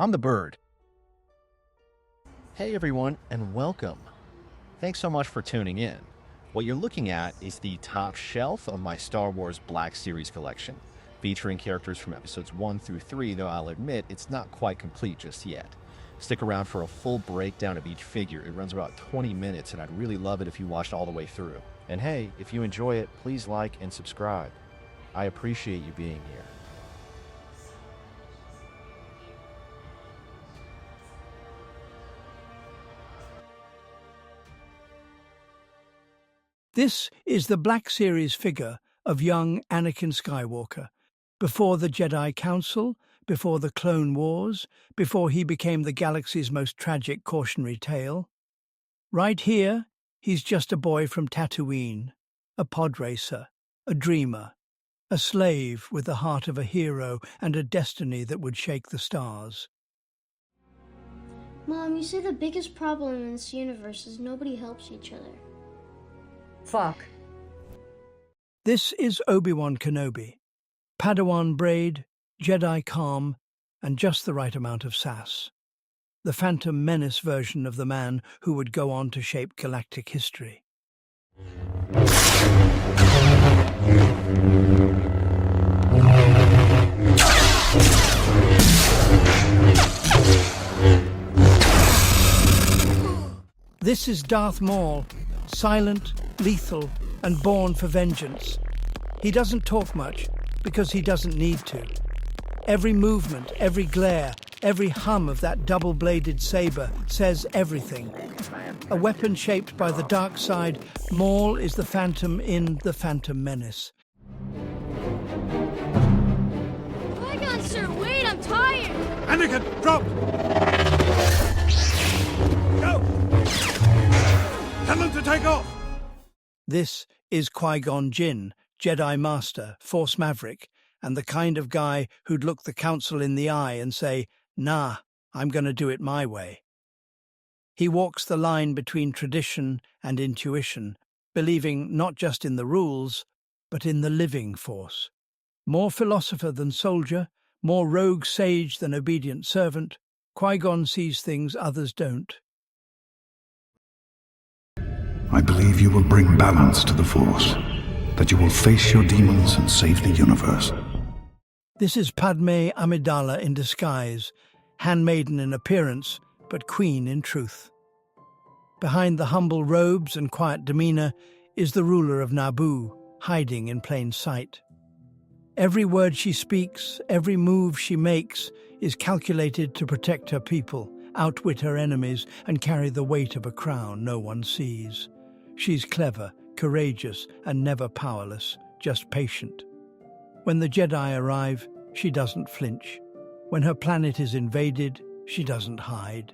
I'm the bird. Hey everyone, and welcome. Thanks so much for tuning in. What you're looking at is the top shelf of my Star Wars Black Series collection, featuring characters from episodes 1 through 3, though I'll admit it's not quite complete just yet. Stick around for a full breakdown of each figure. It runs about 20 minutes, and I'd really love it if you watched all the way through. And hey, if you enjoy it, please like and subscribe. I appreciate you being here. This is the Black Series figure of young Anakin Skywalker, before the Jedi Council, before the Clone Wars, before he became the galaxy's most tragic cautionary tale. Right here, he's just a boy from Tatooine, a pod racer, a dreamer, a slave with the heart of a hero and a destiny that would shake the stars. Mom, you say the biggest problem in this universe is nobody helps each other. Fuck. This is Obi-Wan Kenobi, Padawan braid, Jedi calm, and just the right amount of sass. The Phantom Menace version of the man who would go on to shape galactic history. This is Darth Maul, silent, lethal, and born for vengeance. He doesn't talk much because he doesn't need to. Every movement, every glare, every hum of that double-bladed saber says everything. A weapon shaped by the dark side, Maul is the Phantom in The Phantom Menace. Qui-Gon, sir, wait, I'm tired! Anakin, drop! Go! Tell them to take off! This is Qui-Gon Jinn, Jedi Master, Force Maverick, and the kind of guy who'd look the Council in the eye and say, "Nah, I'm going to do it my way." He walks the line between tradition and intuition, believing not just in the rules, but in the living Force. More philosopher than soldier, more rogue sage than obedient servant, Qui-Gon sees things others don't. I believe you will bring balance to the Force, that you will face your demons and save the universe. This is Padme Amidala in disguise, handmaiden in appearance, but queen in truth. Behind the humble robes and quiet demeanor is the ruler of Naboo, hiding in plain sight. Every word she speaks, every move she makes, is calculated to protect her people, outwit her enemies, and carry the weight of a crown no one sees. She's clever, courageous, and never powerless, just patient. When the Jedi arrive, she doesn't flinch. When her planet is invaded, she doesn't hide.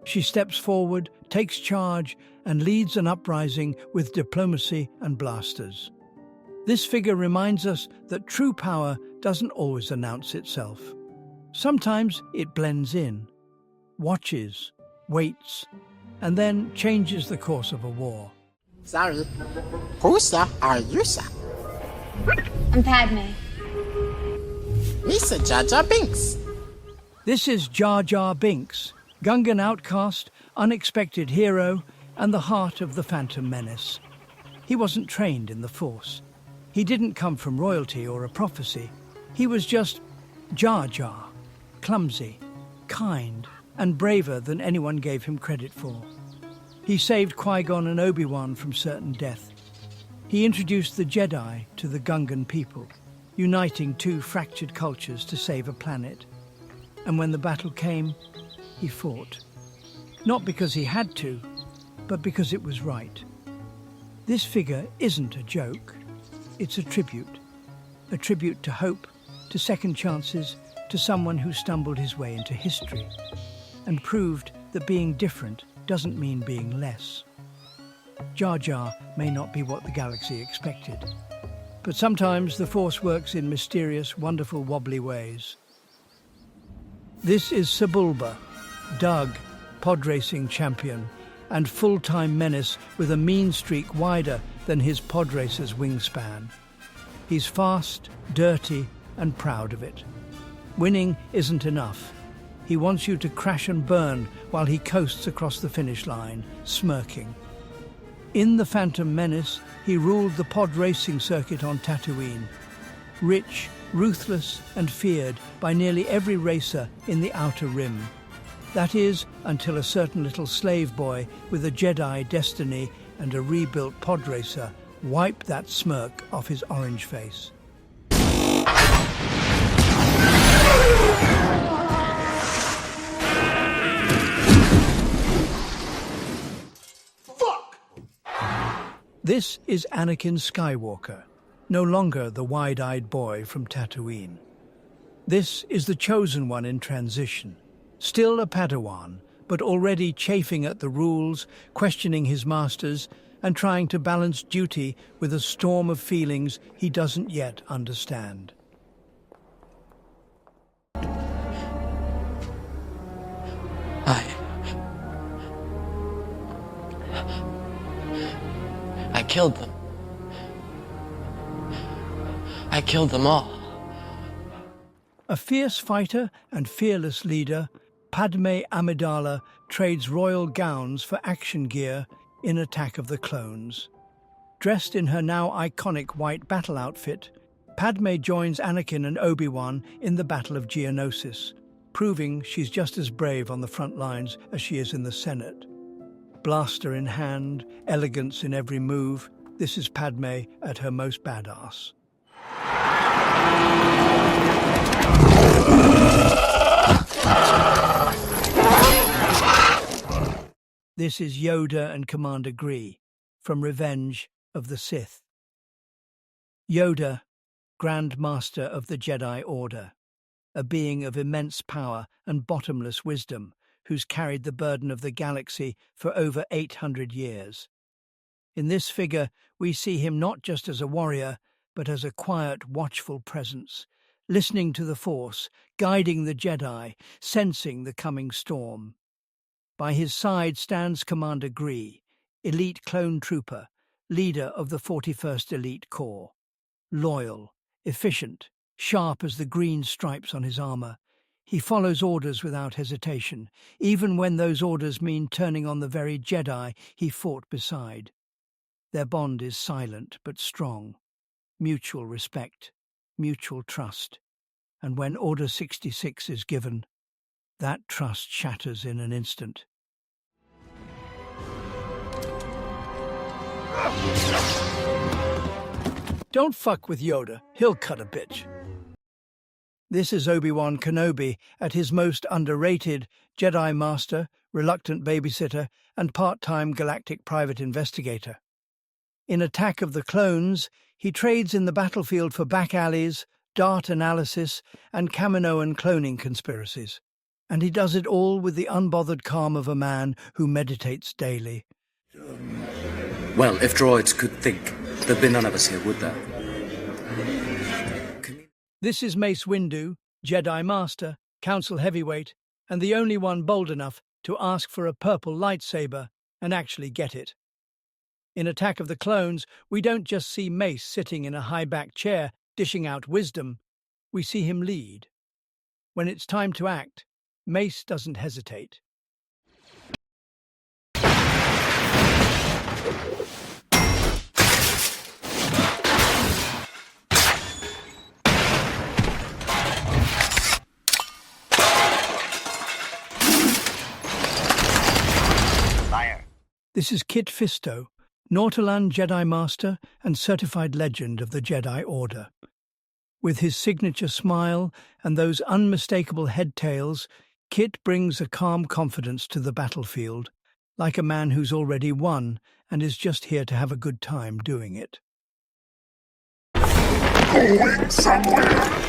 She steps forward, takes charge, and leads an uprising with diplomacy and blasters. This figure reminds us that true power doesn't always announce itself. Sometimes it blends in, watches, waits, and then changes the course of a war. Sorry. Who's are you, sir? I'm Padme. Mr. Jar Jar Binks. This is Jar Jar Binks, Gungan outcast, unexpected hero, and the heart of the Phantom Menace. He wasn't trained in the Force. He didn't come from royalty or a prophecy. He was just Jar Jar, clumsy, kind, and braver than anyone gave him credit for. He saved Qui-Gon and Obi-Wan from certain death. He introduced the Jedi to the Gungan people, uniting two fractured cultures to save a planet. And when the battle came, he fought. Not because he had to, but because it was right. This figure isn't a joke. It's a tribute to hope, to second chances, to someone who stumbled his way into history and proved that being different doesn't mean being less. Jar Jar may not be what the galaxy expected, but sometimes the Force works in mysterious, wonderful, wobbly ways. This is Sebulba, Doug, pod racing champion, and full-time menace with a mean streak wider than his pod racer's wingspan. He's fast, dirty, and proud of it. Winning isn't enough. He wants you to crash and burn while he coasts across the finish line, smirking. In The Phantom Menace, he ruled the pod racing circuit on Tatooine. Rich, ruthless, and feared by nearly every racer in the Outer Rim. That is, until a certain little slave boy with a Jedi destiny and a rebuilt pod racer wiped that smirk off his orange face. This is Anakin Skywalker, no longer the wide-eyed boy from Tatooine. This is the chosen one in transition, still a Padawan, but already chafing at the rules, questioning his masters, and trying to balance duty with a storm of feelings he doesn't yet understand. I killed them. I killed them all. A fierce fighter and fearless leader, Padme Amidala trades royal gowns for action gear in Attack of the Clones. Dressed in her now iconic white battle outfit, Padme joins Anakin and Obi-Wan in the Battle of Geonosis, proving she's just as brave on the front lines as she is in the Senate. Blaster in hand, elegance in every move, this is Padme at her most badass. This is Yoda and Commander Gree from Revenge of the Sith. Yoda, Grand Master of the Jedi Order, a being of immense power and bottomless wisdom, who's carried the burden of the galaxy for over 800 years. In this figure, we see him not just as a warrior, but as a quiet, watchful presence, listening to the Force, guiding the Jedi, sensing the coming storm. By his side stands Commander Gree, elite clone trooper, leader of the 41st Elite Corps. Loyal, efficient, sharp as the green stripes on his armor, he follows orders without hesitation, even when those orders mean turning on the very Jedi he fought beside. Their bond is silent but strong. Mutual respect, mutual trust. And when Order 66 is given, that trust shatters in an instant. Don't fuck with Yoda, he'll cut a bitch. This is Obi-Wan Kenobi at his most underrated, Jedi Master, reluctant babysitter, and part-time galactic private investigator. In Attack of the Clones, he trades in the battlefield for back alleys, dart analysis, and Kaminoan cloning conspiracies. And he does it all with the unbothered calm of a man who meditates daily. Well, if droids could think, there'd be none of us here, would there? This is Mace Windu, Jedi Master, Council Heavyweight, and the only one bold enough to ask for a purple lightsaber and actually get it. In Attack of the Clones, we don't just see Mace sitting in a high-backed chair dishing out wisdom, we see him lead. When it's time to act, Mace doesn't hesitate. This is Kit Fisto, Nautolan Jedi Master and certified legend of the Jedi Order. With his signature smile and those unmistakable head tails, Kit brings a calm confidence to the battlefield, like a man who's already won and is just here to have a good time doing it. Going somewhere!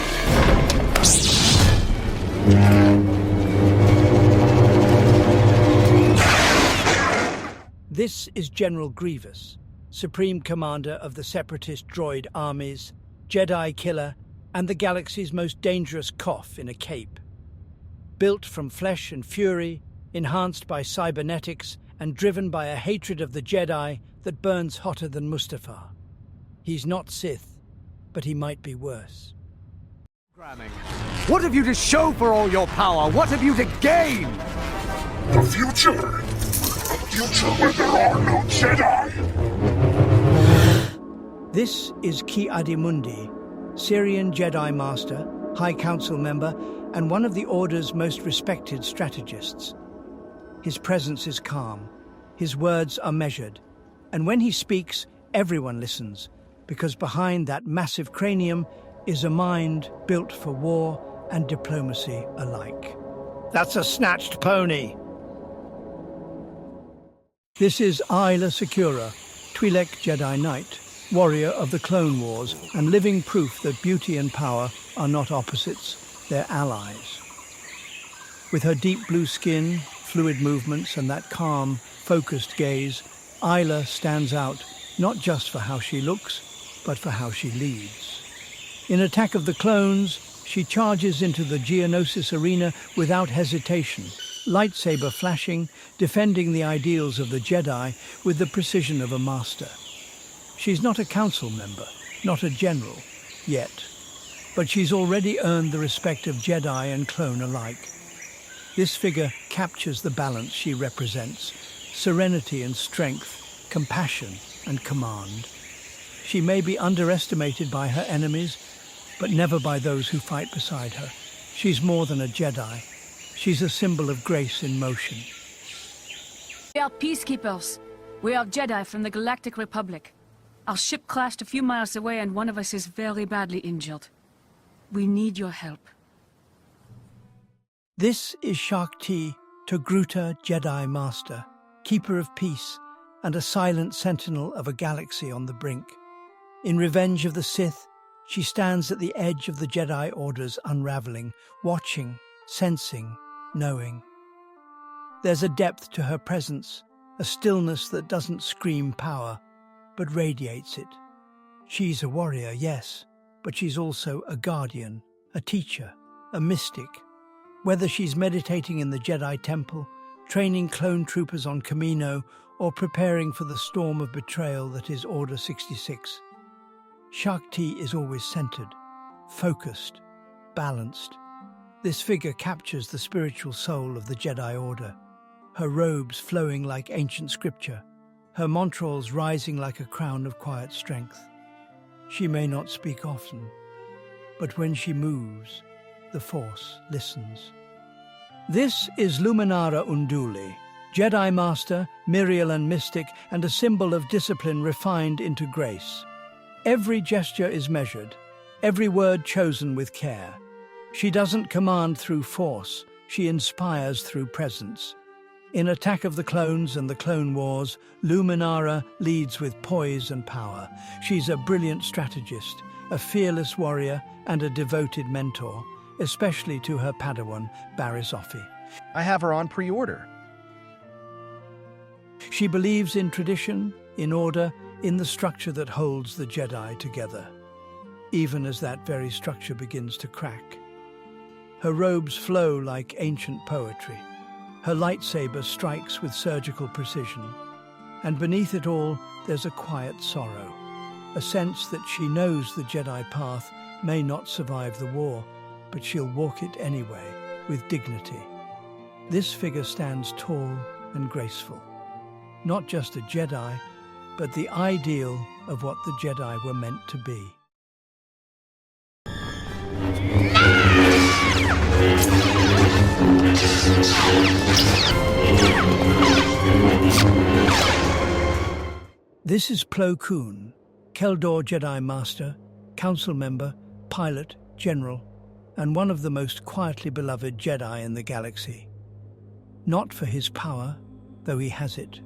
This is General Grievous, Supreme Commander of the Separatist droid armies, Jedi killer, and the galaxy's most dangerous cough in a cape. Built from flesh and fury, enhanced by cybernetics, and driven by a hatred of the Jedi that burns hotter than Mustafar. He's not Sith, but he might be worse. What have you to show for all your power? What have you to gain? The future. A future where there are no Jedi. This is Ki-Adi-Mundi, Syrian Jedi Master, High Council member, and one of the Order's most respected strategists. His presence is calm, his words are measured, and when he speaks, everyone listens, because behind that massive cranium is a mind built for war and diplomacy alike. That's a snatched pony! This is Ayla Secura, Twi'lek Jedi Knight, warrior of the Clone Wars, and living proof that beauty and power are not opposites, they're allies. With her deep blue skin, fluid movements, and that calm, focused gaze, Ayla stands out not just for how she looks, but for how she leads. In Attack of the Clones, she charges into the Geonosis arena without hesitation, lightsaber flashing, defending the ideals of the Jedi with the precision of a master. She's not a council member, not a general, yet, but she's already earned the respect of Jedi and clone alike. This figure captures the balance she represents, serenity and strength, compassion and command. She may be underestimated by her enemies, but never by those who fight beside her. She's more than a Jedi. She's a symbol of grace in motion. We are peacekeepers. We are Jedi from the Galactic Republic. Our ship crashed a few miles away and one of us is very badly injured. We need your help. This is Shakti, Togruta Jedi Master, keeper of peace, and a silent sentinel of a galaxy on the brink. In Revenge of the Sith, she stands at the edge of the Jedi Order's unraveling, watching, sensing, knowing. There's a depth to her presence, a stillness that doesn't scream power, but radiates it. She's a warrior, yes, but she's also a guardian, a teacher, a mystic. Whether she's meditating in the Jedi Temple, training clone troopers on Kamino, or preparing for the storm of betrayal that is Order 66, Shakti is always centered, focused, balanced. This figure captures the spiritual soul of the Jedi Order, her robes flowing like ancient scripture, her montrals rising like a crown of quiet strength. She may not speak often, but when she moves, the Force listens. This is Luminara Unduli, Jedi Master, Mirialan mystic, and a symbol of discipline refined into grace. Every gesture is measured, every word chosen with care. She doesn't command through force, she inspires through presence. In Attack of the Clones and the Clone Wars, Luminara leads with poise and power. She's a brilliant strategist, a fearless warrior, and a devoted mentor, especially to her Padawan, Barriss Offee. I have her on pre-order. She believes in tradition, in order, in the structure that holds the Jedi together, even as that very structure begins to crack. Her robes flow like ancient poetry. Her lightsaber strikes with surgical precision. And beneath it all, there's a quiet sorrow, a sense that she knows the Jedi path may not survive the war, but she'll walk it anyway, with dignity. This figure stands tall and graceful. Not just a Jedi, but the ideal of what the Jedi were meant to be. This is Plo Koon, Keldor Jedi Master, Council Member, Pilot, General, and one of the most quietly beloved Jedi in the galaxy. Not for his power, though he has it.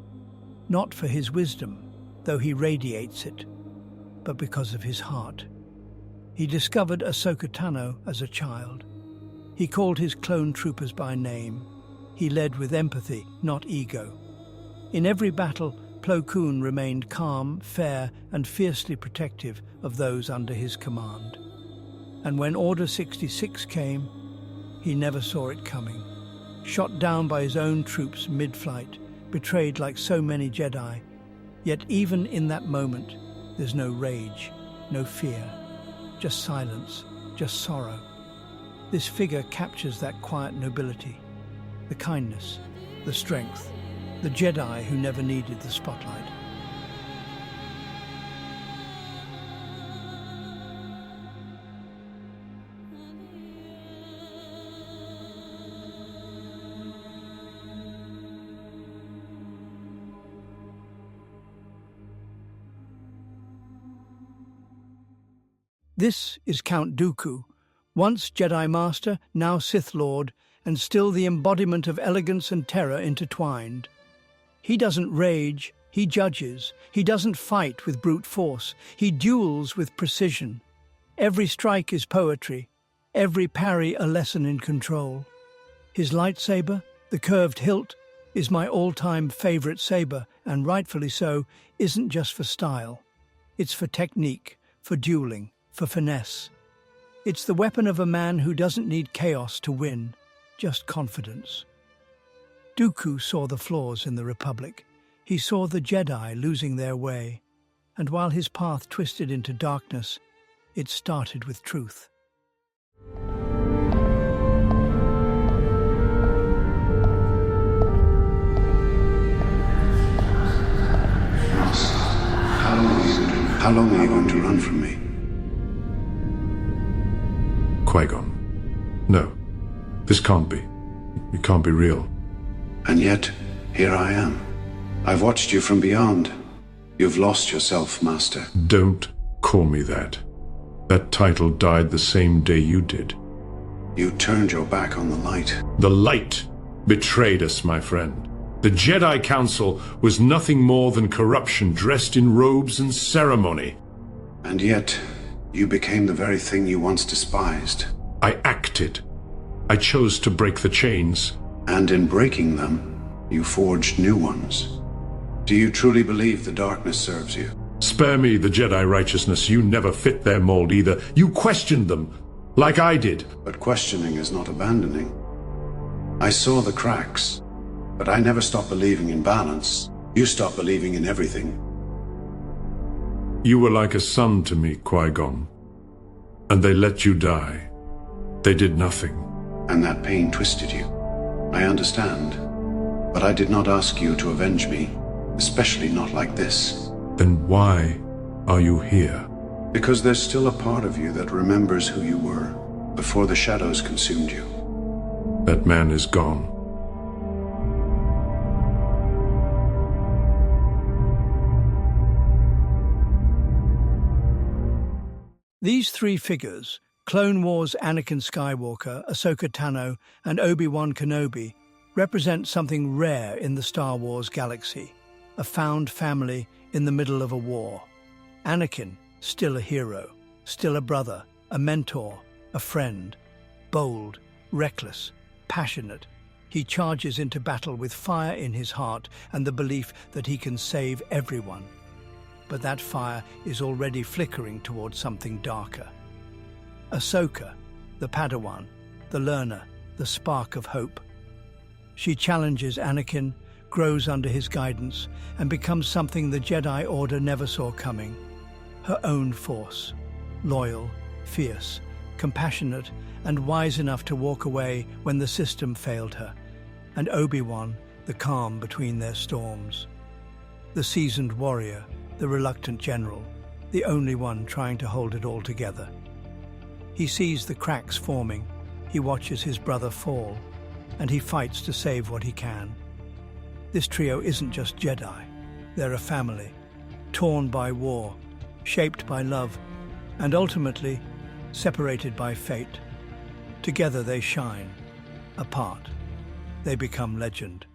Not for his wisdom, though he radiates it, but because of his heart. He discovered Ahsoka Tano as a child. He called his clone troopers by name. He led with empathy, not ego. In every battle, Plo Koon remained calm, fair, and fiercely protective of those under his command. And when Order 66 came, he never saw it coming. Shot down by his own troops mid-flight, betrayed like so many Jedi. Yet even in that moment, there's no rage, no fear, just silence, just sorrow. This figure captures that quiet nobility, the kindness, the strength, the Jedi who never needed the spotlight. This is Count Dooku, once Jedi Master, now Sith Lord, and still the embodiment of elegance and terror intertwined. He doesn't rage, he judges. He doesn't fight with brute force, he duels with precision. Every strike is poetry, every parry a lesson in control. His lightsaber, the curved hilt, is my all-time favorite saber, and rightfully so, isn't just for style. It's for technique, for dueling, for finesse. It's the weapon of a man who doesn't need chaos to win, just confidence. Dooku saw the flaws in the Republic. He saw the Jedi losing their way. And while his path twisted into darkness, it started with truth. How long are you going to run from me? Qui-Gon. No. This can't be. It can't be real. And yet, here I am. I've watched you from beyond. You've lost yourself, Master. Don't call me that. That title died the same day you did. You turned your back on the light. The light betrayed us, my friend. The Jedi Council was nothing more than corruption dressed in robes and ceremony. And yet, you became the very thing you once despised. I acted. I chose to break the chains. And in breaking them, you forged new ones. Do you truly believe the darkness serves you? Spare me the Jedi righteousness. You never fit their mold either. You questioned them, like I did. But questioning is not abandoning. I saw the cracks, but I never stopped believing in balance. You stopped believing in everything. You were like a son to me, Qui-Gon. And they let you die. They did nothing. And that pain twisted you. I understand. But I did not ask you to avenge me, especially not like this. Then why are you here? Because there's still a part of you that remembers who you were before the shadows consumed you. That man is gone. These three figures, Clone Wars Anakin Skywalker, Ahsoka Tano, and Obi-Wan Kenobi, represent something rare in the Star Wars galaxy, a found family in the middle of a war. Anakin, still a hero, still a brother, a mentor, a friend. Bold, reckless, passionate, he charges into battle with fire in his heart and the belief that he can save everyone. But that fire is already flickering towards something darker. Ahsoka, the Padawan, the learner, the spark of hope. She challenges Anakin, grows under his guidance, and becomes something the Jedi Order never saw coming. Her own force, loyal, fierce, compassionate, and wise enough to walk away when the system failed her. And Obi-Wan, the calm between their storms. The seasoned warrior, the reluctant general, the only one trying to hold it all together. He sees the cracks forming, he watches his brother fall, and he fights to save what he can. This trio isn't just Jedi, they're a family, torn by war, shaped by love, and ultimately separated by fate. Together they shine, apart they become legend.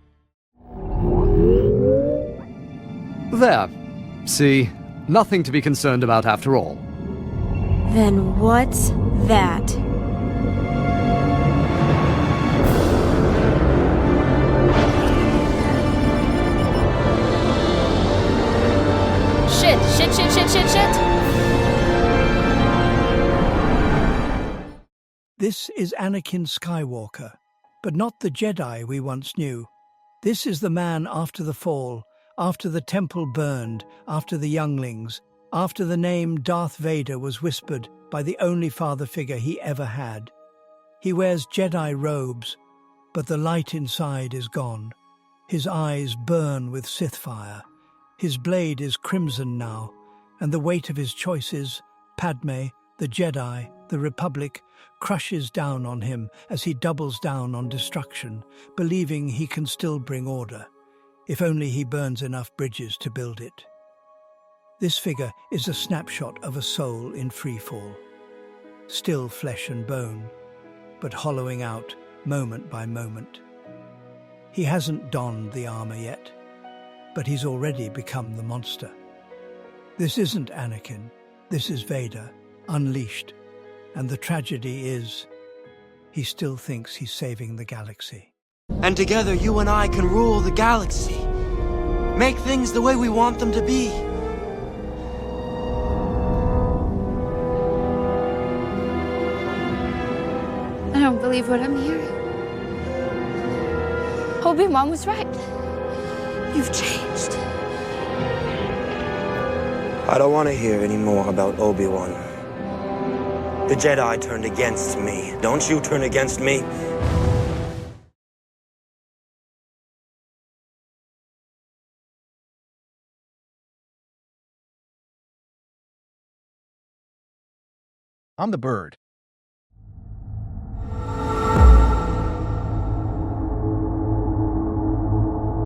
There. See, nothing to be concerned about after all. Then what's that? Shit. This is Anakin Skywalker, but not the Jedi we once knew. This is the man after the fall, after the temple burned, after the younglings, after the name Darth Vader was whispered by the only father figure he ever had. He wears Jedi robes, but the light inside is gone. His eyes burn with Sith fire. His blade is crimson now, and the weight of his choices, Padme, the Jedi, the Republic, crushes down on him as he doubles down on destruction, believing he can still bring order, if only he burns enough bridges to build it. This figure is a snapshot of a soul in freefall, still flesh and bone, but hollowing out moment by moment. He hasn't donned the armor yet, but he's already become the monster. This isn't Anakin, this is Vader, unleashed, and the tragedy is, he still thinks he's saving the galaxy. And together you and I can rule the galaxy. Make things the way we want them to be. I don't believe what I'm hearing. Obi-Wan was right. You've changed. I don't want to hear any more about Obi-Wan. The Jedi turned against me. Don't you turn against me. I'm the bird.